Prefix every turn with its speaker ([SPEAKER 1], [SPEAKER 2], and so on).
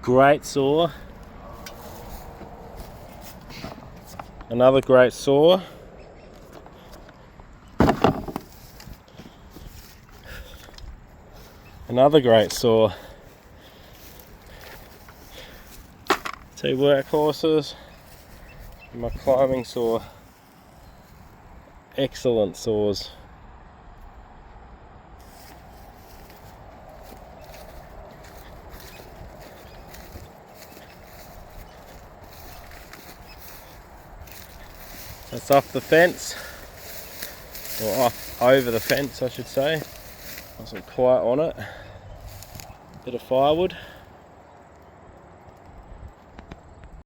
[SPEAKER 1] great saw. Another great saw. Another great saw. Two workhorses. And my climbing saw. Excellent saws. That's off the fence, or off over the fence I should say. Wasn't quite on it. Bit of firewood.